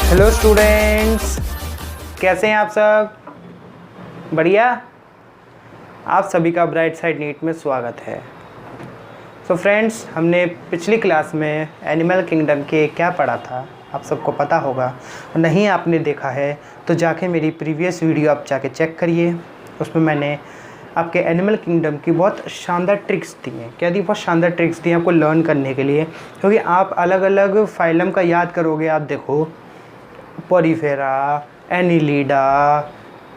Hello students, कैसे हैं आप सब? बढ़िया। आप सभी का ब्राइट साइड नीट में स्वागत है। सो फ्रेंड्स, हमने पिछली क्लास में एनिमल किंगडम के क्या पढ़ा था आप सबको पता होगा, और नहीं आपने देखा है तो जाके मेरी प्रीवियस वीडियो आप जाके चेक करिए। उसमें मैंने आपके एनिमल किंगडम की बहुत शानदार ट्रिक्स दी हैं। क्या दी? बहुत शानदार ट्रिक्स दी हैं आपको लर्न करने के लिए, क्योंकि आप अलग अलग फाइलम का याद करोगे। आप देखो, पोरीफेरा, एनिलीडा,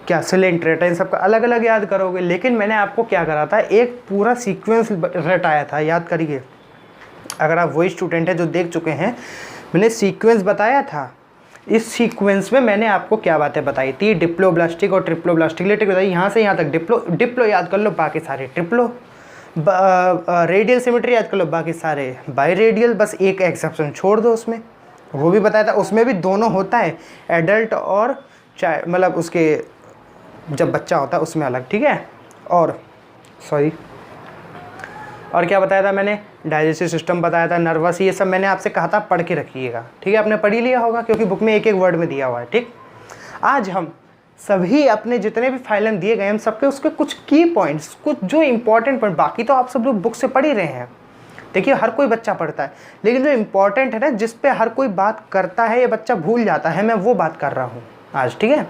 क्या सिलेंट्रेटा, इन सबका अलग अलग याद करोगे। लेकिन मैंने आपको क्या करा था, एक पूरा सीक्वेंस रटाया था, याद करिए। अगर आप वही स्टूडेंट हैं जो देख चुके हैं, मैंने सीक्वेंस बताया था। इस सीक्वेंस में मैंने आपको क्या बातें बताई थी, डिप्लोब्लास्टिक और ट्रिप्लोब्लास्टिक रिलेटेड बताई। यहाँ से यहाँ तक डिप्लो याद कर लो, बाकी सारे ट्रिप्लो। रेडियल सिमेट्री याद कर लो, बाकी सारे बाई रेडियल। बस एक एक्सेप्शन छोड़ दो, उसमें वो भी बताया था। उसमें भी दोनों होता है, एडल्ट और चाइल्ड, मतलब उसके जब बच्चा होता है उसमें अलग, ठीक है। और क्या बताया था मैंने? डाइजेस्टिव सिस्टम बताया था, नर्वस, ये सब मैंने आपसे कहा था पढ़ के रखिएगा, ठीक है। आपने पढ़ ही लिया होगा क्योंकि बुक में एक एक वर्ड में दिया हुआ है, ठीक। आज हम सभी अपने जितने भी फाइलम दिए गए, हम सबके उसके कुछ की पॉइंट्स, कुछ जो इंपॉर्टेंट पॉइंट, बाकी तो आप सब लोग बुक से पढ़ ही रहे हैं। देखिए, हर कोई बच्चा पढ़ता है, लेकिन जो इम्पोर्टेंट है ना, जिस पे हर कोई बात करता है, ये बच्चा भूल जाता है, मैं वो बात कर रहा हूँ आज, ठीक है।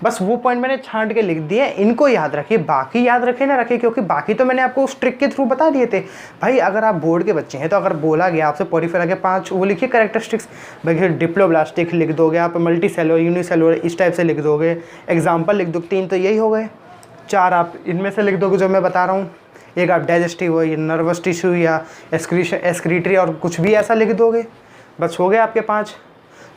बस वो पॉइंट मैंने छांट के लिख दिए, इनको याद रखिए। बाकी याद रखे ना रखिए, क्योंकि बाकी तो मैंने आपको उस ट्रिक के थ्रू बता दिए थे। भाई अगर आप बोर्ड के बच्चे हैं तो अगर बोला गया आपसे पोरीफेरा के 5 वो लिखिए कैरेक्टरिस्टिक्स, भाई डिप्लोब्लास्टिक लिख दोगे आप, मल्टी सेलुलर, यूनिसेलुलर, इस टाइप से लिख दोगे। एग्जाम्पल लिख दो 3, तो यही हो गए। 4 आप इनमें से लिख दोगे जो मैं बता रहा हूँ। एक आप डाइजेस्टिव हो, या नर्वस टिश्यू, या एक्सक्रीटरी, और कुछ भी ऐसा लिख दोगे, बस हो गए आपके 5।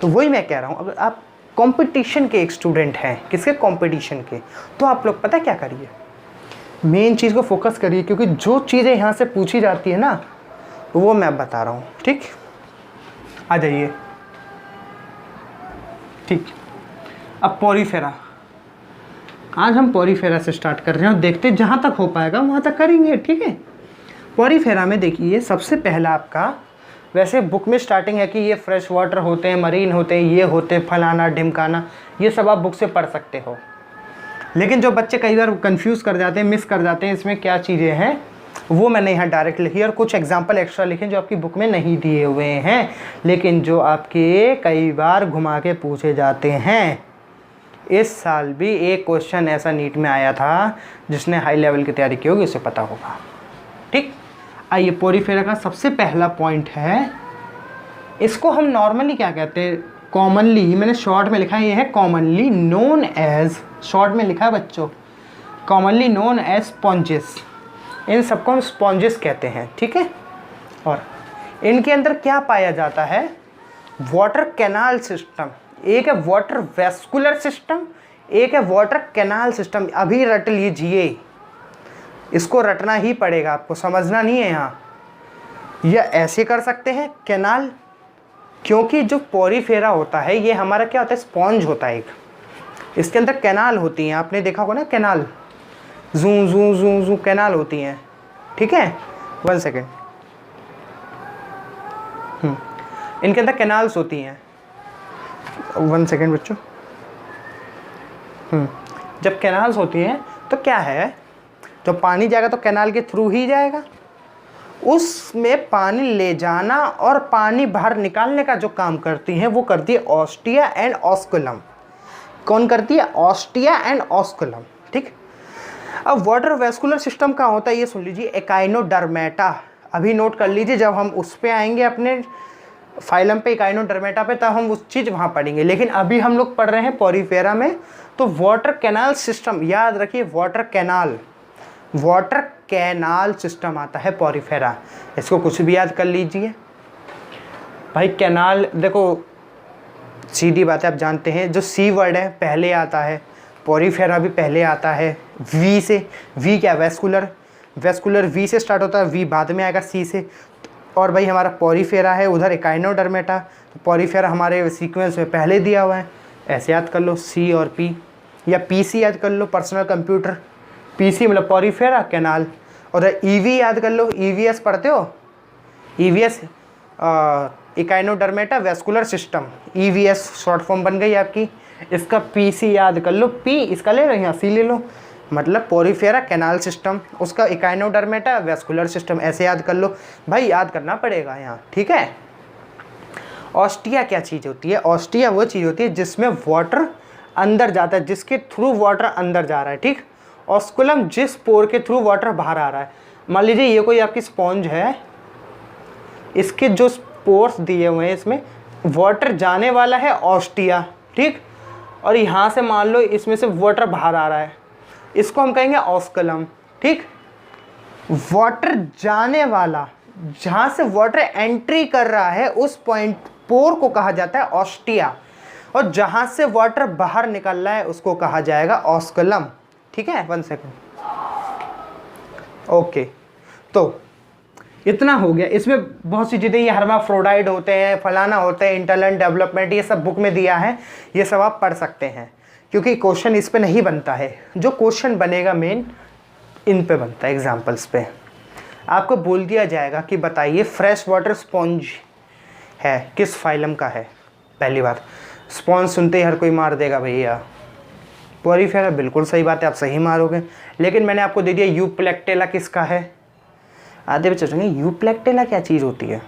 तो वही मैं कह रहा हूँ, अगर आप कंपटीशन के एक स्टूडेंट हैं, किसके? कंपटीशन के, तो आप लोग पता क्या करिए, मेन चीज़ को फोकस करिए, क्योंकि जो चीज़ें यहाँ से पूछी जाती है ना, वो मैं बता रहा हूँ, ठीक। आ जाइए, ठीक। अब पोरीफेरा, आज हम पोरीफेरा से स्टार्ट कर रहे हैं और देखते हैं, जहाँ तक हो पाएगा वहाँ तक करेंगे, ठीक है। पोरीफेरा में देखिए, सबसे पहला आपका, वैसे बुक में स्टार्टिंग है कि ये फ्रेश वाटर होते हैं, मरीन होते हैं, ये होते हैं, फलाना ढिमकाना, ये सब आप बुक से पढ़ सकते हो। लेकिन जो बच्चे कई बार कंफ्यूज कर जाते हैं, मिस कर जाते हैं इसमें क्या चीज़ें हैं, वो मैंने यहाँ डायरेक्ट लिखी, और कुछ एग्जाम्पल एक्स्ट्रा लिखे जो आपकी बुक में नहीं दिए हुए हैं, लेकिन जो आपके कई बार घुमा के पूछे जाते हैं। इस साल भी एक क्वेश्चन ऐसा नीट में आया था, जिसने हाई लेवल की तैयारी की होगी उसे पता होगा, ठीक। आइए, पोरीफेरा का सबसे पहला पॉइंट है, इसको हम नॉर्मली क्या कहते हैं, कॉमनली, मैंने शॉर्ट में लिखा है, ये है कॉमनली नोन एज, शॉर्ट में लिखा है बच्चों, कॉमनली नोन एज स्पॉन्जेस। इन सबको हम स्पॉन्जेस कहते हैं, ठीक है। और इनके अंदर क्या पाया जाता है? Water canal system. एक है वाटर वेस्कुलर सिस्टम, एक है वाटर कैनाल सिस्टम। अभी रट लीजिए, इसको रटना ही पड़ेगा, आपको समझना नहीं है यहाँ। या ऐसे कर सकते हैं कैनाल, क्योंकि जो पोरीफेरा होता है ये हमारा क्या होता है, स्पॉन्ज होता है एक, इसके अंदर कैनाल होती हैं। आपने देखा होगा ना कैनाल, जू जू जू जू कैनाल होती हैं, ठीक है। 1 सेकेंड, इनके अंदर कैनाल्स होती हैं। 1 सेकेंड बच्चों। जब कैनाल्स होती हैं तो क्या है, जो पानी जाएगा तो कैनाल के थ्रू ही जाएगा, उसमें पानी ले जाना और पानी बाहर निकालने का जो काम करती हैं वो करती है ऑस्टिया एंड ऑस्कुलम। कौन करती है? ऑस्टिया एंड ऑस्कुलम, ठीक। अब वाटर वेस्कुलर सिस्टम का होता है, ये सुन लीजिए, एकाइनोडर्मेटा। अभी नोट कर लीजिए, जब हम उस पे आएंगे अपने फाइलम पे, एकाइनोडर्मेटा पे, तब हम उस चीज़ वहाँ पढ़ेंगे। लेकिन अभी हम लोग पढ़ रहे हैं पोरीफेरा में, तो वाटर कैनाल सिस्टम याद रखिए, वाटर कैनाल सिस्टम आता है पोरीफेरा। इसको कुछ भी याद कर लीजिए भाई। कैनाल देखो, सीधी बात है, आप जानते हैं, जो सी वर्ड है पहले आता है, पोरीफेरा भी पहले आता है वी से। वी क्या? वेस्कुलर, वेस्कुलर वी से स्टार्ट होता है, वी बाद में आएगा सी से। और भाई हमारा पोरीफेरा है, उधर एकाइनोडर्मेटा, तो पोरीफेरा हमारे सीक्वेंस में पहले दिया हुआ है। ऐसे याद कर लो, सी और पी, या पी सी याद कर लो, पर्सनल कंप्यूटर। पीसी मतलब पोरीफेरा कैनाल। और ईवी याद कर लो, ईवीएस पढ़ते हो, EVS Echinodermata vascular system, EVS short form बन गई आपकी। इसका PC याद कर लो, P इसका ले लो, यहाँ C ले लो, मतलब पोरीफेरा कैनाल सिस्टम, उसका इकाइनोडर्मेटा वेस्कुलर सिस्टम, ऐसे याद कर लो भाई, याद करना पड़ेगा यहाँ, ठीक है। ऑस्टिया क्या चीज़ होती है? ऑस्टिया वो चीज़ होती है जिसमें वाटर अंदर जाता है, जिसके थ्रू वाटर अंदर जा रहा है, ठीक। ऑस्कुलम जिस पोर के थ्रू वाटर बाहर आ रहा है। मान लीजिए ये कोई आपकी स्पॉन्ज है, इसके जो पोर्स दिए हुए हैं इसमें वाटर जाने वाला है ऑस्टिया, ठीक, और यहाँ से मान लो इसमें से वाटर बाहर आ रहा है, इसको हम कहेंगे ऑस्कुलम, ठीक। वाटर जाने वाला, जहाँ से वाटर एंट्री कर रहा है उस पॉइंट पोर को कहा जाता है ऑस्टिया, और जहाँ से वाटर बाहर निकल रहा है उसको कहा जाएगा ऑस्कुलम, ठीक है। 1 सेकेंड, ओके। तो इतना हो गया। इसमें बहुत सी चीज़ें, ये हर्माफ्रोडाइट होते हैं, फलाना होते हैं, इंटरनल डेवलपमेंट, ये सब बुक में दिया है, ये सब आप पढ़ सकते हैं, क्योंकि क्वेश्चन इस पे नहीं बनता है। जो क्वेश्चन बनेगा मेन इन पे बनता है, एग्जाम्पल्स पे। आपको बोल दिया जाएगा कि बताइए फ्रेश वाटर स्पॉन्ज है किस फाइलम का है। पहली बात, स्पॉन्ज सुनते ही हर कोई मार देगा भैया, पोरीफेरा, बिल्कुल सही बात है, आप सही मारोगे। लेकिन मैंने आपको दे दिया यूप्लेक्टेला किसका है। आधे बच्चे सोचेंगे यूप्लेक्टेला क्या चीज़ होती है,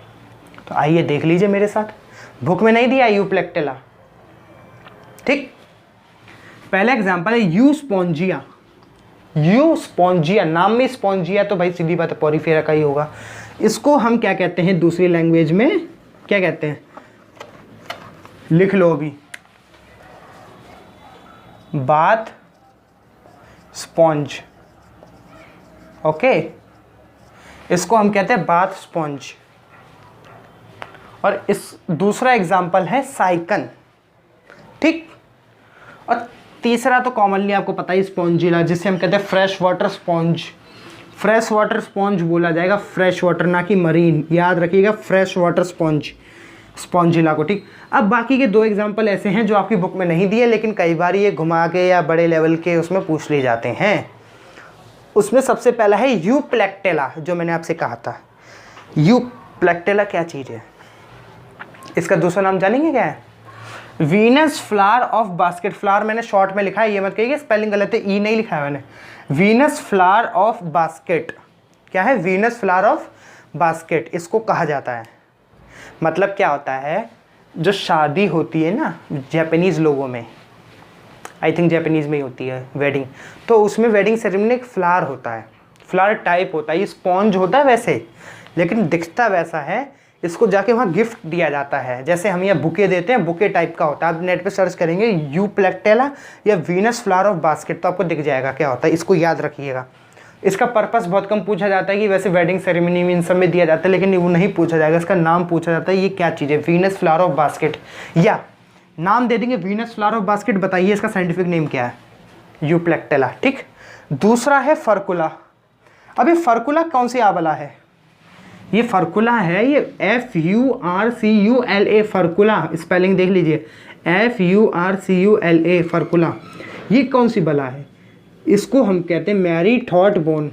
तो आइए देख लीजिए मेरे साथ, बुक में नहीं दिया यूप्लेक्टेला, ठीक। पहला एग्जांपल है यू स्पॉन्जिया। यू स्पॉन्जिया, नाम में स्पॉन्जिया, तो भाई सीधी बात है पोरीफेरा का ही होगा। इसको हम क्या कहते हैं दूसरी लैंग्वेज में, क्या कहते हैं, लिख लो अभी, बाथ स्पॉन्ज, ओके, इसको हम कहते हैं बाथ स्पॉन्ज। और इस दूसरा एग्जाम्पल है साइकन, ठीक। और तीसरा तो कॉमनली आपको पता ही स्पॉन्जिला, जिसे हम कहते हैं fresh water sponge. Fresh water sponge बोला जाएगा, फ्रेश वाटर, ना कि मरीन, याद रखिएगा, फ्रेश वाटर स्पॉन्ज, स्पॉन्जिला को, ठीक। अब बाकी के 2 एग्जाम्पल ऐसे हैं जो आपकी बुक में नहीं दिए, लेकिन कई बार ये घुमा के या बड़े लेवल के उसमें पूछ लिए जाते हैं। उसमें सबसे पहला है यूप्लेक्टेला, जो मैंने आपसे कहा था। यूप्लेक्टेला क्या चीज़ है, इसका दूसरा नाम जानेंगे क्या है? Venus flower of basket. Flower मैंने शॉर्ट में लिखा है, ये मत कहिए स्पेलिंग गलत है, ई नहीं लिखा है मैंने। वीनस फ्लावर ऑफ बास्केट क्या है? वीनस फ्लावर ऑफ बास्केट, इसको कहा जाता है। मतलब क्या होता है, जो शादी होती है ना जापानीज़ लोगों में, आई थिंक जापानीज़ में ही होती है वेडिंग, तो उसमें वेडिंग सेरेमनी एक फ्लावर होता है, फ्लावर टाइप होता है, ये स्पॉन्ज होता है वैसे, लेकिन दिखता वैसा है। इसको जाके वहाँ गिफ्ट दिया जाता है, जैसे हम यहाँ बुके देते हैं, बुके टाइप का होता है। आप नेट पे सर्च करेंगे यूप्लेक्टेला या वीनस फ्लावर ऑफ बास्केट, तो आपको दिख जाएगा क्या होता है, इसको याद रखिएगा। इसका पर्पस बहुत कम पूछा जाता है कि वैसे वेडिंग सेरेमनी में इन सब में दिया जाता है, लेकिन वो नहीं पूछा जाएगा, इसका नाम पूछा जाता है, ये क्या चीज़ है, वीनस फ्लावर ऑफ बास्केट, या नाम दे देंगे वीनस फ्लावर ऑफ बास्केट, बताइए इसका साइंटिफिक नेम क्या है, यूप्लेक्टेला, ठीक। दूसरा है फर्कुला। अब ये फर्कुला कौन सी आबला है? ये फर्कुला है, ये FURCULA, फर्कुला, स्पेलिंग देख लीजिए, FURCULA, फर्कुला। ये कौन सी बला है? इसको हम कहते हैं merry thought bone,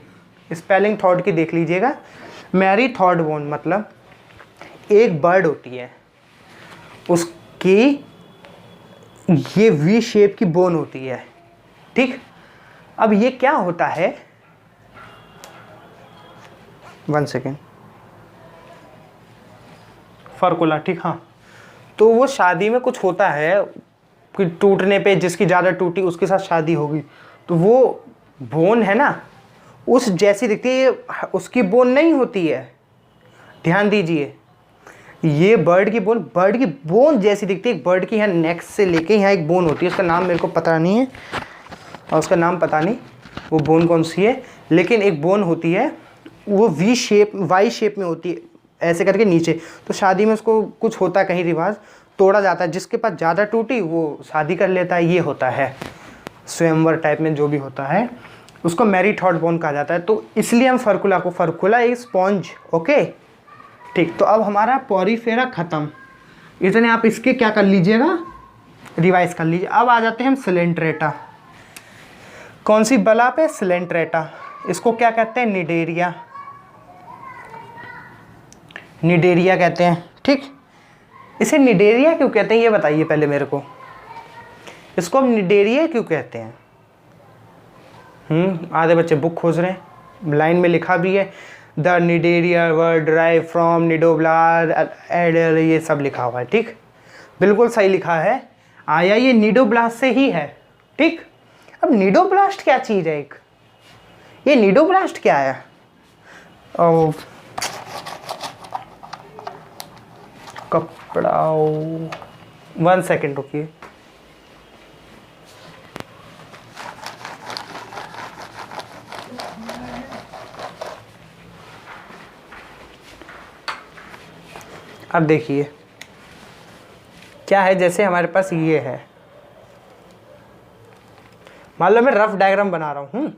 spelling thought की देख लीजिएगा। मैरी थॉट बोन मतलब एक बर्ड होती है, उसकी ये V शेप की बोन होती है, ठीक। अब ये क्या होता है, 1 सेकेंड, फर्कुला, ठीक, हाँ। तो वो शादी में कुछ होता है कि टूटने पे, जिसकी ज़्यादा टूटी उसके साथ शादी होगी, तो वो बोन है ना उस जैसी दिखती है, उसकी बोन नहीं होती है, ध्यान दीजिए। ये बर्ड की बोन जैसी दिखती है। बर्ड की यहाँ नेक से लेके यहाँ एक बोन होती है, उसका नाम मेरे को पता नहीं है, और उसका नाम पता नहीं वो बोन कौन सी है, लेकिन एक बोन होती है, वो वाई शेप में होती है, ऐसे करके नीचे। तो शादी में उसको कुछ होता है, कहीं रिवाज तोड़ा जाता है, जिसके पास ज़्यादा टूटी वो शादी कर लेता है, ये होता है स्वयंवर टाइप में जो भी होता है, उसको मैरी थॉट बोन कहा जाता है। तो इसलिए हम फर्कुला एक स्पॉन्ज, ओके, ठीक। तो अब हमारा पोरीफेरा ख़त्म, इतने आप इसके क्या कर लीजिएगा, रिवाइज कर लीजिए। अब आ जाते हैं हम सिलेंट्रेटा। कौन सी बला पे? सिलेंट्रेटा। इसको क्या कहते हैं? निडेरिया कहते हैं, ठीक। इसे निडेरिया क्यों कहते हैं ये बताइए पहले मेरे को। इसको हम निडेरिया क्यों कहते हैं? आधे बच्चे बुक खोज रहे हैं, लाइन में लिखा भी है the Cnidaria word derive from cnidoblast adder, ये सब लिखा हुआ है। ठीक, बिल्कुल सही लिखा है, आया ये निडोब्लास्ट से ही है। ठीक, अब निडोब्लास्ट क्या चीज़ है? एक ये निडोब्लास्ट क्या है? कपड़ा, 1 सेकेंड रुकिए। अब देखिए क्या है, जैसे हमारे पास ये है, मान लो मैं रफ डायग्राम बना रहा हूं।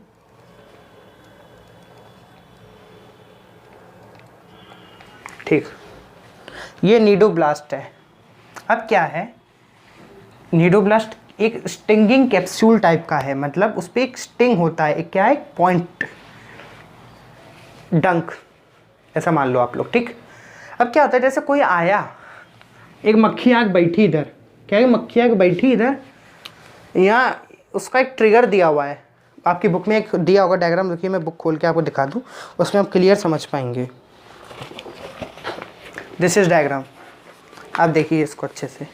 ठीक, ये निडोब्लास्ट है। अब क्या है, निडोब्लास्ट एक स्टिंगिंग कैप्सूल टाइप का है, मतलब उस पर एक स्टिंग होता है, एक क्या है, पॉइंट, डंक, ऐसा मान लो आप लोग। ठीक, अब क्या होता है, जैसे कोई आया, एक मक्खी आग बैठी इधर, क्या है, मक्खी आग बैठी इधर, यहाँ उसका एक ट्रिगर दिया हुआ है, आपकी बुक में एक दिया होगा डायग्राम, देखिए मैं बुक खोल के आपको दिखा दूँ, उसमें आप क्लियर समझ पाएंगे। दिस इज डायग्राम, आप देखिए इसको अच्छे से।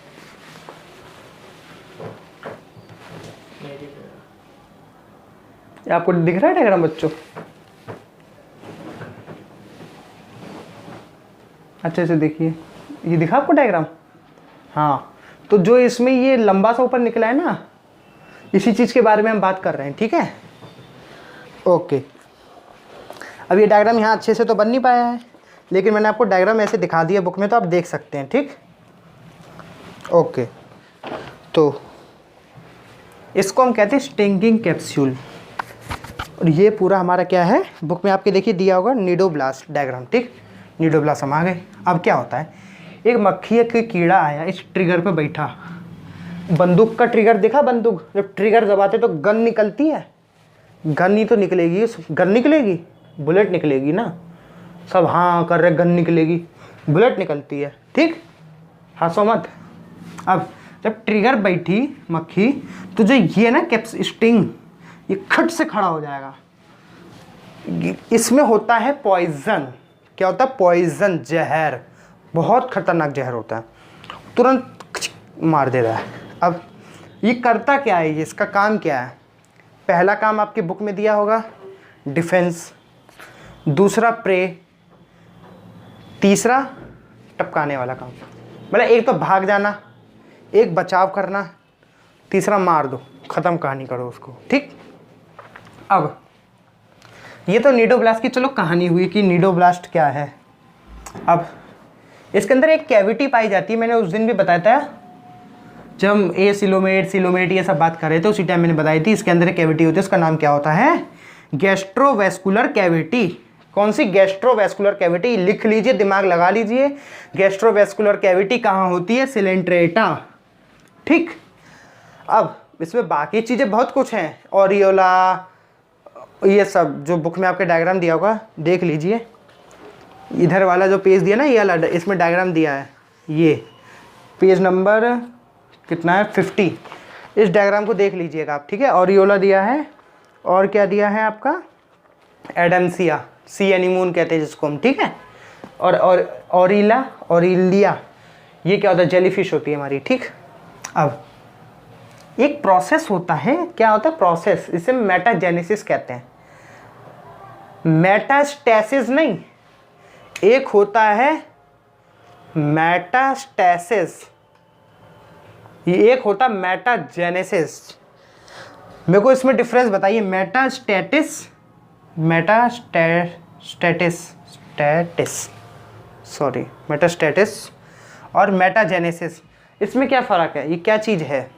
आपको दिख रहा है डायग्राम बच्चों? अच्छे से देखिए, ये दिखा आपको डायग्राम? हाँ, तो जो इसमें ये लंबा सा ऊपर निकला है ना, इसी चीज़ के बारे में हम बात कर रहे हैं। ठीक है, ओके। अब ये डायग्राम यहाँ अच्छे से तो बन नहीं पाया है, लेकिन मैंने आपको डायग्राम ऐसे दिखा दिया बुक में, तो आप देख सकते हैं। ठीक, ओके। तो इसको हम कहते हैं स्टिंगिंग कैप्सूल, और ये पूरा हमारा क्या है, बुक में आपके देखिए दिया होगा निडोब्लास्ट डायग्राम। ठीक, निडोब्लास्ट हम आ गए। अब क्या होता है, एक मक्खी के कीड़ा आया, इस ट्रिगर पे बैठा, बंदूक का ट्रिगर देखा, बंदूक जब ट्रिगर दबाते तो गन निकलती है, गन ही तो निकलेगी, गन निकलेगी, बुलेट निकलेगी ना, सब हाँ कर रहे, गन निकलेगी, बुलेट निकलती है। ठीक, हंसो मत। अब जब ट्रिगर बैठी मक्खी, तो जो ये ना कैप्स स्टिंग, ये खट से खड़ा हो जाएगा। इसमें होता है पॉइजन। क्या होता है? पॉइजन, जहर, बहुत खतरनाक जहर होता है, तुरंत मार दे रहा है। अब ये करता क्या है, ये इसका काम क्या है? पहला काम आपकी बुक में दिया होगा डिफेंस, दूसरा प्रे, तीसरा टपकाने वाला काम, मतलब एक तो भाग जाना, एक बचाव करना, तीसरा मार दो, ख़त्म कहानी करो उसको। ठीक, अब ये तो निडोब्लास्ट की चलो कहानी हुई कि निडोब्लास्ट क्या है। अब इसके अंदर एक कैविटी पाई जाती है, मैंने उस दिन भी बताया था जब हम सिलोमेट ये सब बात कर रहे थे, उसी टाइम मैंने बताई थी, इसके अंदर एक कैविटी होती है, उसका नाम क्या होता है? Gastrovascular cavity. कौन सी? गैस्ट्रोवेस्कुलर कैविटी, लिख लीजिए, दिमाग लगा लीजिए। गैस्ट्रोवेस्कुलर कैविटी कहाँ होती है? सिलेंट्रेटा। ठीक, अब इसमें बाकी चीज़ें बहुत कुछ हैं, ऑरियोला, ये सब जो बुक में आपके डायग्राम दिया होगा देख लीजिए। इधर वाला जो पेज दिया ना, ये वाला, इसमें डायग्राम दिया है, ये पेज नंबर कितना है? 50। इस डायग्राम को देख लीजिएगा आप। ठीक है, ऑरियोला दिया है, और क्या दिया है आपका? एडम्सिया, सी एनीमून कहते हैं जिसको हम। ठीक है, और ऑरिला, ऑरिलिया, ये क्या होता है? जेलीफिश होती है हमारी। ठीक, अब एक प्रोसेस होता है, क्या होता है प्रोसेस? इसे मेटाजेनेसिस कहते हैं, मेटास्टेसिस नहीं। एक होता है मेटास्टेसिस, ये एक होता है मेटाजेनेसिस। मेरे को इसमें डिफरेंस बताइए। मेटास्टेटिस और मेटाजेनेसिस, इसमें क्या फ़र्क है? ये क्या चीज़ है?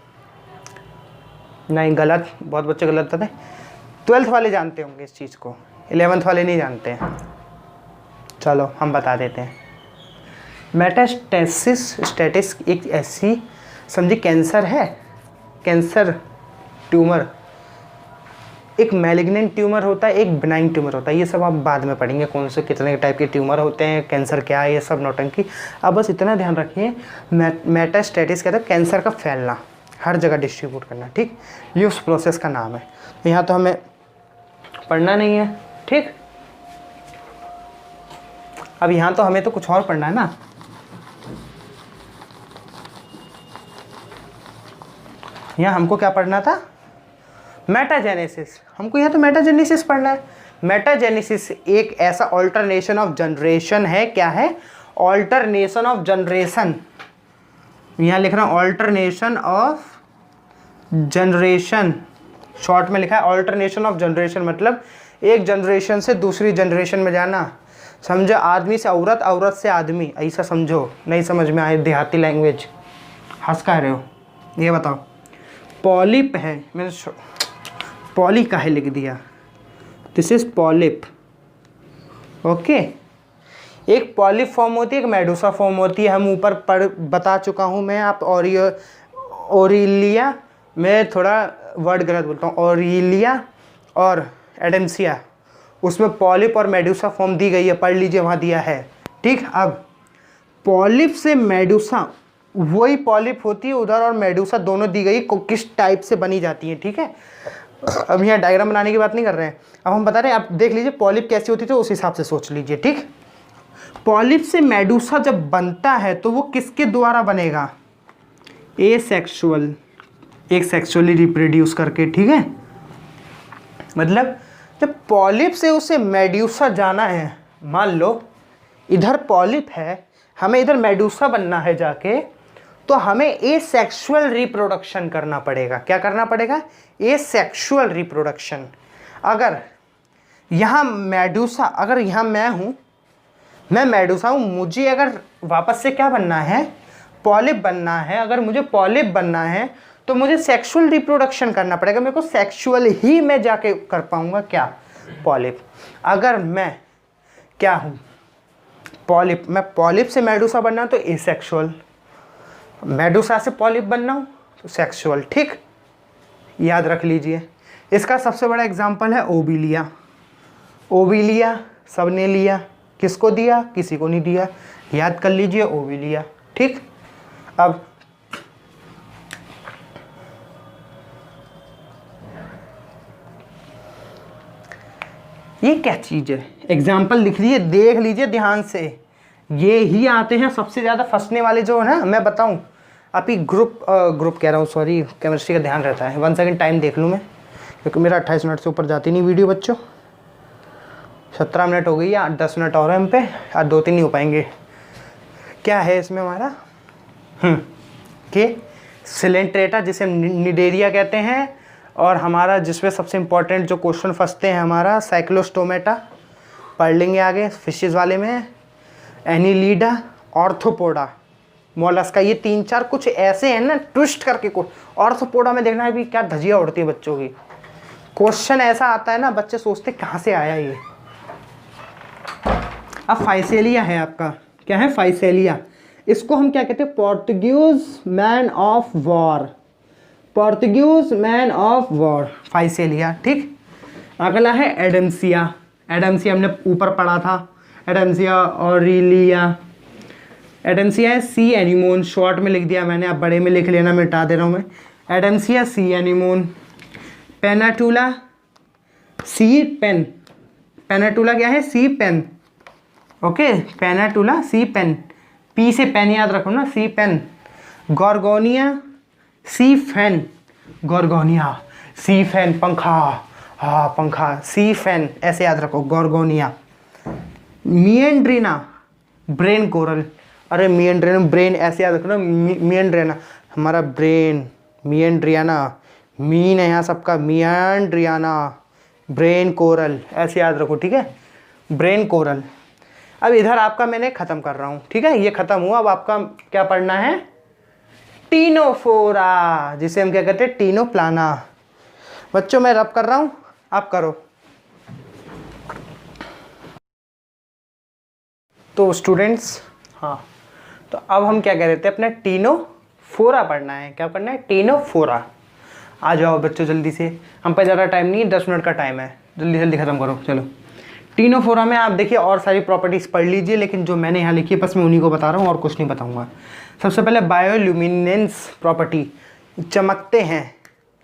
नहीं, गलत, बहुत बच्चे गलत बताते हैं। 12th वाले जानते होंगे इस चीज़ को, 11th वाले नहीं जानते हैं। चलो हम बता देते हैं। मेटास्टेसिस एक ऐसी, समझिए कैंसर है, कैंसर ट्यूमर, एक मैलिग्नेंट ट्यूमर होता है, एक बिनाइन ट्यूमर होता है। ये सब आप बाद में पढ़ेंगे, कौन से कितने टाइप के ट्यूमर होते हैं, कैंसर क्या है, ये सब नौटंकी। अब बस इतना ध्यान रखिए, मेटास्टेटिस कहते हैं कैंसर का फैलना, हर जगह डिस्ट्रीब्यूट करना, ठीक, ये उस प्रोसेस का नाम है। यहाँ तो हमें पढ़ना नहीं है, ठीक। अब यहाँ तो हमें तो कुछ और पढ़ना है ना। यहाँ हमको क्या पढ़ना था, मेटाजेनेसिस। हमको यहाँ तो मेटाजेनेसिस पढ़ना है। मेटाजेनेसिस एक ऐसा ऑल्टरनेशन ऑफ जनरेशन है। क्या है, ऑल्टरनेशन ऑफ जनरेशन। यहाँ लिख रहा हूँ ऑल्टरनेशन ऑफ जनरेशन, शॉर्ट में लिखा है ऑल्टरनेशन ऑफ जनरेशन, मतलब एक जनरेशन से दूसरी जनरेशन में जाना। समझो, आदमी से औरत, औरत से आदमी, ऐसा समझो। नहीं समझ में आए देहाती लैंग्वेज, हंस का रहे हो, ये बताओ। पॉलिप है, मैंने पॉली काहे लिख दिया, दिस इज पॉलिप, ओके। एक पॉलिप फॉर्म होती है, एक मेडुसा फॉर्म होती है। हम ऊपर पढ़ बता चुका हूँ मैं। आप ओरिलिया, मैं थोड़ा वर्ड गलत बोलता हूँ, ओरिलिया और एडेम्सिया, उसमें पॉलिप और मेडुसा फॉर्म दी गई है, पढ़ लीजिए, वहाँ दिया है, ठीक। अब पॉलिप से मेडुसा, वही पॉलिप होती है उधर, और मेडुसा दोनों दी गई किस टाइप से बनी जाती है, ठीक है। अब यहाँ डायग्राम बनाने की बात नहीं कर रहे हैं, अब हम बता रहे हैं, आप देख लीजिए पॉलिप कैसी होती है, तो उस हिसाब से सोच लीजिए, ठीक। पॉलिप से मेडुसा जब बनता है तो वो किसके द्वारा बनेगा, एसेक्सुअल, एक सेक्सुअली रिप्रोड्यूस करके, ठीक है। मतलब जब पॉलिप से उसे मेडुसा जाना है, मान लो इधर पॉलिप है, हमें इधर मेडुसा बनना है जाके, तो हमें एसेक्सुअल रिप्रोडक्शन करना पड़ेगा। क्या करना पड़ेगा, एसेक्सुअल रिप्रोडक्शन। अगर यहाँ मेडुसा, अगर यहाँ मैं हूँ, मैं मेडुसा हूँ, मुझे अगर वापस से क्या बनना है, पॉलिप बनना है। अगर मुझे पॉलिप बनना है तो मुझे सेक्सुअल रिप्रोडक्शन करना पड़ेगा, मेरे को सेक्सुअल ही मैं जाके कर पाऊंगा, क्या, पॉलिप। अगर मैं क्या हूँ, पॉलिप, मैं पॉलिप से मेडुसा बनना हूँ तो एसेक्सुअल, मेडुसा से पॉलिप बनना हूँ तो सेक्सुअल, ठीक, याद रख लीजिए। इसका सबसे बड़ा एग्जांपल है ओबिलिया। ओबिलिया सबने लिया, किसको दिया, किसी को नहीं दिया, याद कर लीजिए ओबिलिया, ठीक। अब ये क्या चीज़ है, एग्जाम्पल लिख लीजिए, देख लीजिए ध्यान से। ये ही आते हैं सबसे ज़्यादा फंसने वाले जो है ना, मैं बताऊं, आप ही ग्रुप कह रहा हूँ, सॉरी, केमिस्ट्री का ध्यान रहता है। 1 सेकंड टाइम देख लूँ मैं, क्योंकि मेरा 28 मिनट से ऊपर जाती नहीं वीडियो बच्चों। 17 मिनट हो गई है, 10 मिनट और है हम पे, आज 2-3 नहीं हो पाएंगे। क्या है इसमें हमारा, कि सिलेंट्रेटा, जिसे निडेरिया कहते हैं, और हमारा जिसमें सबसे इंपॉर्टेंट जो क्वेश्चन फंसते हैं हमारा साइक्लोस्टोमेटा, पढ़ लेंगे आगे फिशेज वाले में, एनीलिडा, ऑर्थोपोडा, मोलस्का। ये 3-4 कुछ ऐसे हैं ना ट्विस्ट करके, ऑर्थोपोडा में देखना है भी क्या धजिया उड़ती है बच्चों की। क्वेश्चन ऐसा आता है ना, बच्चे सोचते कहाँ से आया ये। अब फाइसेलिया है आपका, क्या है, फाइसेलिया। इसको हम क्या कहते हैं, Portuguese man of war, Portuguese man of war, Physalia, ठीक। अगला है एडम्सिया। एडम्सिया हमने ऊपर पढ़ा था, एडम्सिया, ऑरिलिया। एडम्सिया है सी एनिमोन, शॉर्ट में लिख दिया मैंने, आप बड़े में लिख लेना, मिटा दे रहा हूँ मैं। Adamsia sea anemone. Pennatula sea pen, Pennatula क्या है, sea pen, okay, Pennatula sea pen, P से पेन याद रखो ना, sea pen. Gorgonia sea fan, Gorgonia sea fan, पंखा, हाँ पंखा, सी फैन, ऐसे याद रखो, गॉर्गोनिया। मिएंड्रीना ब्रेन कोरल, अरे मिएंड्रीना ब्रेन ऐसे याद रखो ना, मिएंड्रीना हमारा ब्रेन, मिएंड्रियाना, मीन है यहाँ सबका, मिएंड्रियाना, ब्रेन कोरल, ऐसे याद रखो, ठीक है, ब्रेन कोरल। अब इधर आपका मैंने ख़त्म कर रहा हूँ, ठीक है, ये ख़त्म हुआ। अब आपका क्या पढ़ना है, टीनोफोरा, जिसे हम क्या कहते हैं, टीनोप्लाना। बच्चों मैं रब कर रहा हूँ, आप करो। तो स्टूडेंट्स, हाँ, तो अब हम क्या कह रहे थे, अपने टीनोफोरा पढ़ना है। क्या पढ़ना है, टीनोफोरा। आ जाओ बच्चों जल्दी से, हम पे ज़्यादा टाइम नहीं है, 10 मिनट का टाइम है, जल्दी जल्दी ख़त्म करो। चलो टीनोफोरा में आप देखिए और सारी प्रॉपर्टीज़ पढ़ लीजिए, लेकिन जो मैंने यहाँ लिखी है बस मैं उन्हीं को बता रहा हूँ और कुछ नहीं बताऊँगा। सबसे पहले बायोल्यूमिनेंस प्रॉपर्टी, चमकते हैं,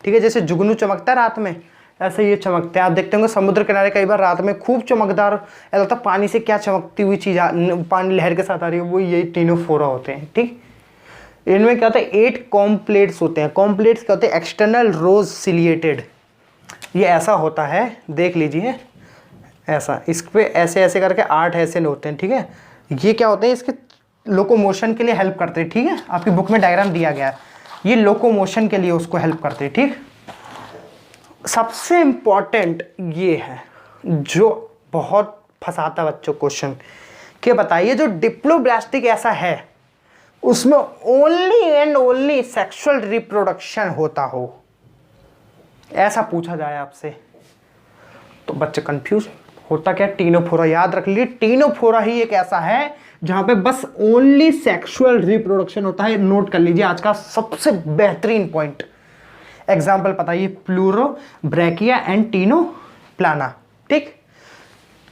ठीक है, जैसे जुगनू चमकता है रात में, ऐसे ये चमकते हैं। आप देखते होंगे समुद्र किनारे कई बार रात में खूब चमकदार, ऐसा लगता है पानी से क्या चमकती हुई चीज़ पानी लहर के साथ आ रही है, वो यही टीनोफोरा होते हैं। ठीक, इनमें क्या होता है 8 कॉम्प्लेट्स होते हैं। कॉम्प्लेट्स क्या होते हैं? एक्सटर्नल रोज सिलिएटेड। ये ऐसा होता है, देख लीजिए ऐसा, इस पे ऐसे ऐसे करके 8 ऐसे होते हैं। ठीक है, ये क्या होते हैं? इसके लोकोमोशन के लिए हेल्प करते हैं। ठीक है, आपकी बुक में डायग्राम दिया गया है, ये लोकोमोशन के लिए उसको हेल्प करते हैं। ठीक, सबसे इंपॉर्टेंट ये है जो बहुत फंसाता बच्चों क्वेश्चन, कि बताइए जो डिप्लोब्लास्टिक ऐसा है उसमें only and only sexual reproduction होता हो, ऐसा पूछा जाए आपसे तो बच्चे कंफ्यूज होता क्या? टीनोफोरा। याद रख लीजिए टीनोफोरा ही एक ऐसा है जहां पे बस ओनली सेक्सुअल रिप्रोडक्शन होता है। नोट कर लीजिए आज का सबसे बेहतरीन पॉइंट। एग्जाम्पल बताइए, प्लूरो ब्रैकिया एंड टीनो प्लाना। ठीक,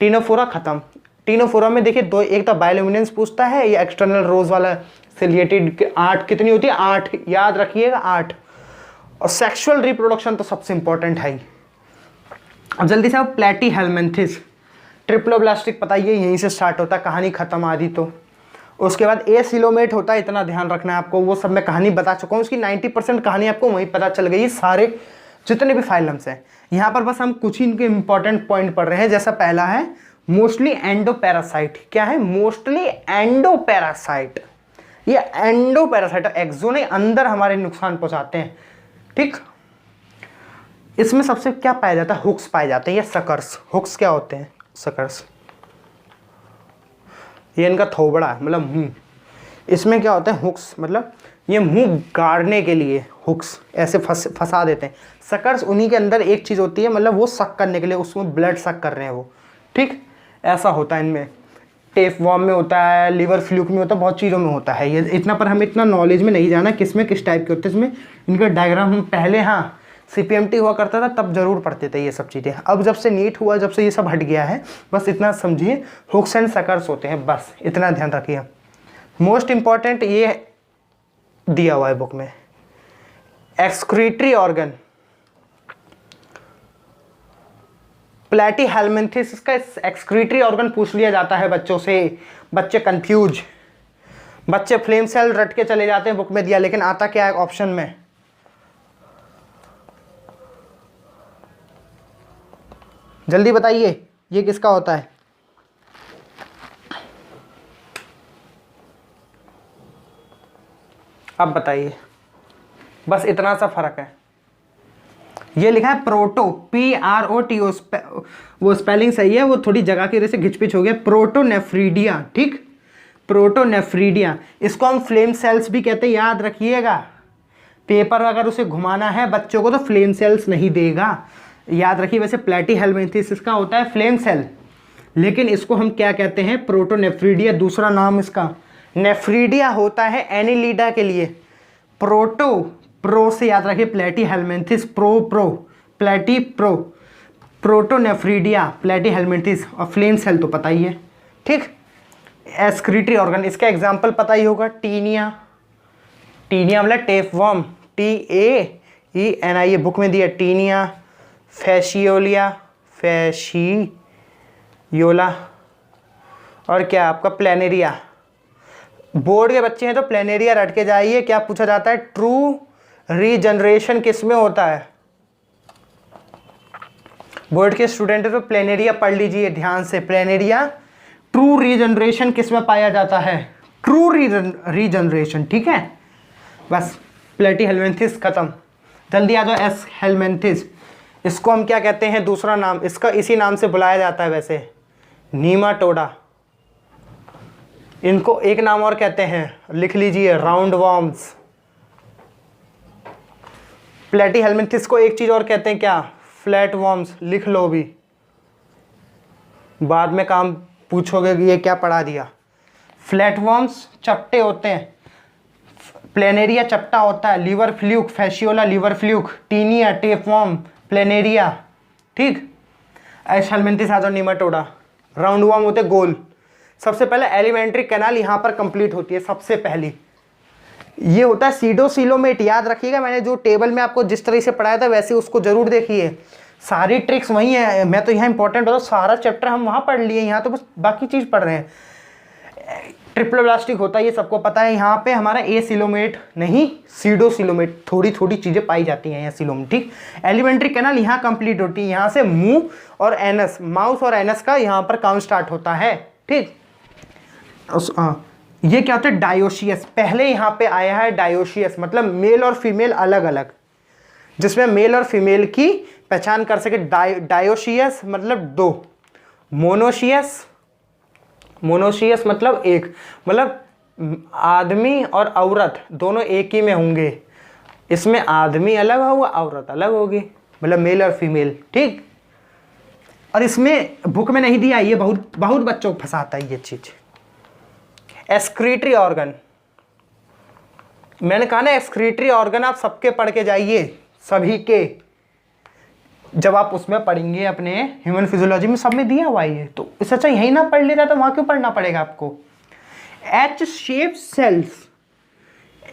टीनोफोरा खत्म। टीनोफोरा में देखिए दो, एक तो बायोल्यूमिनेंस पूछता है, ये एक्सटर्नल रोज वाला सिलिएटेड 8 कितनी होती है? 8, याद रखिएगा 8। और सेक्सुअल रिप्रोडक्शन तो सबसे इंपॉर्टेंट है ही। अब जल्दी से आप प्लेटीहेल्मिन्थेस, ट्रिप्लोब्लास्टिक पता ये यहीं से स्टार्ट होता है, कहानी खत्म आदि। तो उसके बाद एसिलोमेट होता है, इतना ध्यान रखना है आपको, वो सब मैं कहानी बता चुका हूँ, उसकी 90% कहानी आपको वहीं पता चल गई। सारे जितने भी फाइलम्स हैं यहाँ पर बस हम कुछ ही इनके इंपॉर्टेंट पॉइंट पढ़ रहे हैं। जैसा पहला है मोस्टली एंडोपैरासाइट। क्या है? Mostly endoparasite. ये एंडोपैरासाइट एक्सो ने अंदर हमारे नुकसान पहुंचाते हैं। ठीक, इसमें सबसे क्या पाया जाता है? हुक्स पाए जाते हैं या सकर्स। हुक्स क्या होते हैं? सकर्स, ये इनका थोबड़ा है, मतलब मुंह। इसमें क्या होता है? हुक्स, मतलब ये मुंह गाड़ने के लिए हुक्स ऐसे फंसा देते हैं। सकर्स उन्हीं के अंदर एक चीज़ होती है, मतलब वो सक करने के लिए, उसमें ब्लड सक कर रहे हैं वो। ठीक, ऐसा होता है इनमें। टेपवॉर्म में होता है, लिवर फ्लूक में होता है, बहुत चीज़ों में होता है ये। इतना पर हमें इतना नॉलेज में नहीं जाना किस में किस टाइप के होते हैं। इसमें इनका डायग्राम हम पहले, हाँ CPMT हुआ करता था तब जरूर पढ़ते थे ये सब चीज़ें। अब जब से नीट हुआ, जब से ये सब हट गया है, बस इतना समझिए हुक्स एंड सकर्स होते हैं, बस इतना ध्यान रखिए। मोस्ट इंपॉर्टेंट ये दिया हुआ है बुक में, एक्सक्रीटरी ऑर्गन। प्लेटीहेल्मिन्थेस का एक्सक्रीटरी ऑर्गन पूछ लिया जाता है बच्चों से, बच्चे कंफ्यूज, बच्चे फ्लेम सेल रट के चले जाते हैं बुक में दिया, लेकिन आता क्या है ऑप्शन में? जल्दी बताइए ये किसका होता है? अब बताइए, बस इतना सा फर्क है। ये लिखा है प्रोटो, PROTO, वो स्पेलिंग सही है, वो थोड़ी जगह की वजह से घिचपिच हो गया। प्रोटोनेफ्रीडिया। ठीक, प्रोटोनेफ्रीडिया, इसको हम फ्लेम सेल्स भी कहते हैं, याद रखिएगा। पेपर अगर उसे घुमाना है बच्चों को तो फ्लेम सेल्स नहीं देगा, याद रखिए। वैसे प्लेटीहेल्मिन्थेस इसका होता है फ्लेम सेल, लेकिन इसको हम क्या कहते हैं? प्रोटोनेफ्रीडिया। दूसरा नाम इसका नेफ्रीडिया होता है एनिलीडा के लिए। प्रोटो, प्रो से याद रखिए, प्लेटीहेल्मिन्थेस, प्रो प्लेटी प्रो, प्रोटोनेफ्रीडिया, प्लेटीहेल्मिन्थेस, और फ्लेम सेल तो पता ही है। ठीक, एक्सक्रीटरी ऑर्गन, इसका एग्जाम्पल पता ही होगा, टीनिया। टीनिया मतलब टेपवॉर्म, TAENIA, ये बुक में दिया। टीनिया, फैशियोलिया, फैशियोला, और क्या आपका प्लेनेरिया। बोर्ड के बच्चे हैं तो प्लेनेरिया रट के जाइए। क्या पूछा जाता है? ट्रू रीजनरेशन किस में होता है? बोर्ड के स्टूडेंट है तो प्लेनेरिया पढ़ लीजिए ध्यान से। प्लेनेरिया, ट्रू रीजनरेशन किस में पाया जाता है? True regeneration. ठीक है, बस प्लेटीहेल्मिन्थेस खत्म। जल्दी आ जाओ, एस हेल्मिन्थेस, इसको हम क्या कहते हैं? दूसरा नाम इसका इसी नाम से बुलाया जाता है वैसे, नीमाटोडा। इनको एक नाम और कहते हैं, लिख लीजिए, राउंड वॉर्म्स। प्लेटीहेल्मिन्थेस को एक चीज़ और कहते हैं, क्या? फ्लैट वॉर्म्स, लिख लो भी, बाद में काम पूछोगे कि ये क्या पढ़ा दिया। फ्लैट वॉर्म्स चपटे होते हैं, प्लेनेरिया चपटा होता है, liver fluke, Fasciola liver fluke, Taenia tapeworm, Planaria, ठीक। Aschelminthes has nematoda, round worm होते गोल। सबसे पहले एलिमेंट्री कैनाल यहाँ पर कंप्लीट होती है सबसे पहली। ये होता है सीडोसिलोमेट, याद रखिएगा, मैंने जो टेबल में आपको जिस तरह से पढ़ाया था वैसे उसको जरूर देखिए, सारी ट्रिक्स वही है। मैं तो यहाँ इंपॉर्टेंट बताऊँ, सारा चैप्टर हम वहाँ पढ़ लिए, यहाँ तो बस बाकी चीज़ पढ़ रहे हैं। ट्रिप्लोब्लास्टिक होता है, ये सबको पता है। यहाँ पे हमारा एसिलोमेट नहीं सीडोसिलोमेट, थोड़ी थोड़ी चीज़ें पाई जाती हैं यहाँ सिलोमेट, ठीक। एलिमेंट्री कैनाल यहाँ कंप्लीट होती है, यहाँ से मुंह और एनस, माउस और एनस का यहाँ पर काम स्टार्ट होता है, ठीक। ये क्या होता है, डायोशियस, पहले यहाँ पे आया है डायोशियस, मतलब मेल और फीमेल अलग अलग, जिसमें मेल और फीमेल की पहचान कर सके। डायोशियस मतलब दो, मोनोशियस, मोनोशियस मतलब एक, मतलब आदमी और औरत दोनों एक ही में होंगे। इसमें आदमी अलग होगा, औरत अलग होगी, मतलब मेल और फीमेल, ठीक। और इसमें बुक में नहीं दिया, ये बहुत बहुत बच्चों को फंसाता है ये चीज। एक्सक्रीटरी ऑर्गन, मैंने कहा ना एक्सक्रीटरी ऑर्गन आप सबके पढ़ के जाइए, सभी के, जब आप उसमें पढ़ेंगे अपने ह्यूमन फिजियोलॉजी में, सब में दिया हुआ है। तो इससे अच्छा यहीं ना पढ़ लेता तो वहां क्यों पढ़ना पड़ेगा आपको। एच शेप सेल्स,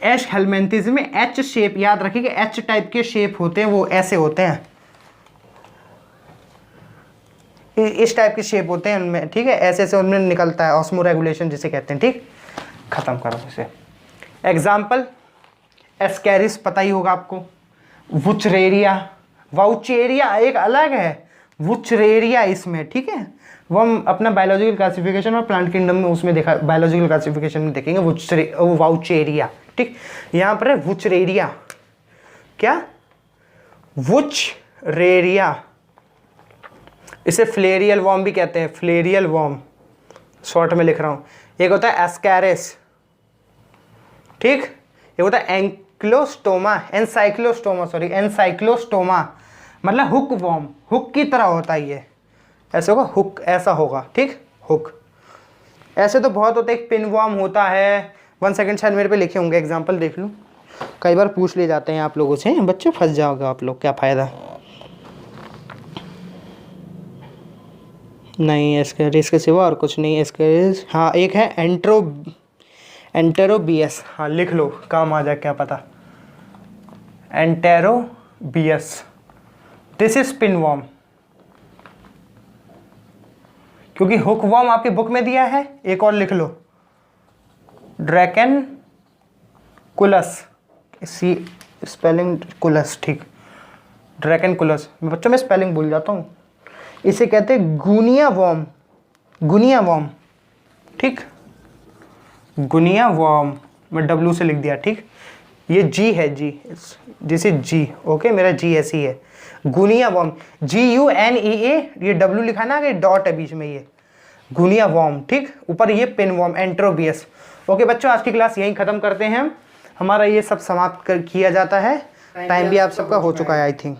एश हेलमिंथिस में एच शेप, याद रखिएगा एच टाइप के शेप होते हैं, वो ऐसे होते हैं, इस टाइप के शेप होते हैं उनमें, ठीक है, ऐसे ऐसे उनमें निकलता है, ऑस्मो रेगुलेशन जिसे कहते हैं, ठीक। खत्म करो इसे। एग्जाम्पल, एस्कैरिस पता ही होगा आपको, वुचरेरिया, वाउचेरिया एक अलग है, वुचरेरिया इसमें, ठीक है। वो हम अपना बायोलॉजिकल क्लासिफिकेशन और प्लांट किंगडम में उसमें देखा, बायोलॉजिकल क्लासिफिकेशन में देखेंगे वाउचेरिया, ठीक। यहाँ पर है वुचरेरिया, क्या, वुचरेरिया, इसे फ्लेरियल वॉर्म भी कहते हैं, फ्लेरियल वॉर्म, शॉर्ट में लिख रहा हूँ। एक होता है एस्कैरिस, ठीक। एक होता है एंक्लोस्टोमा, एनसाइक्लोस्टोमा मतलब हुक वॉर्म, हुक की तरह होता है ये, ऐसे होगा हुक, ऐसा होगा, ठीक, हुक। ऐसे तो बहुत होते हैं, एक पिन वॉर्म होता है। 1 सेकंड शायद मेरे पे लिखे होंगे, एग्जांपल देख लूँ, कई बार पूछ ले जाते हैं आप लोगों से, बच्चे फंस जाओगे आप लोग, क्या फ़ायदा। नहीं एस्कैरिस के सिवा और कुछ नहीं, एस्कैरिस, हाँ एक है एंटेरोबियस, हाँ लिख लो, काम आ जाए क्या पता। एंटेरोबियस, दिस इज पिन वॉर्म, क्योंकि हुक वॉर्म आपके बुक में दिया है। एक और लिख लो, ड्रैकेनकुलस, सी स्पेलिंग कुलस, ठीक, ड्रैकेनकुलस, बच्चों में स्पेलिंग भूल जाता हूँ। इसे कहते हैं गुनिया वॉर्म, गुनिया वॉर्म, ठीक, गुनिया वॉर्म, मैं डब्ल्यू से लिख दिया, ठीक। ये जी है, जी, दिस इज जी, ओके, मेरा जी ऐसी है, गुनिया वॉर्म, GUNEA, ये डब्ल्यू लिखा ना, कि डॉट है बीच में, ये गुनिया वॉर्म, ठीक। ऊपर ये पिन वॉर्म, एंट्रोबियस। ओके बच्चों, आज की क्लास यहीं ख़त्म करते हैं हम, हमारा ये सब समाप्त किया जाता है। टाइम भी आप सबका हो चुका है आई थिंक,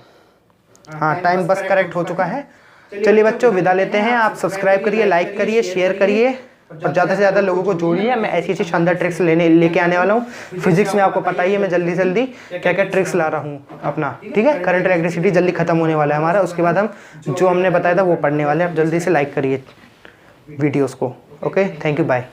हाँ टाइम बस करेक्ट हो चुका है। चलिए बच्चों विदा लेते हैं, आप सब्सक्राइब करिए, लाइक करिए, शेयर करिए और ज़्यादा से ज़्यादा लोगों को जोड़िए। मैं ऐसी ऐसी शानदार ट्रिक्स लेके आने वाला हूँ। फिजिक्स में आपको पता ही है मैं जल्दी जल्दी क्या क्या ट्रिक्स ला रहा हूँ अपना, ठीक है। करंट इलेक्ट्रिसिटी जल्दी खत्म होने वाला है हमारा, उसके बाद हम जो हमने बताया था वो पढ़ने वाले हैं। आप जल्दी से लाइक करिए वीडियोज़ को। Okay, thank you, bye.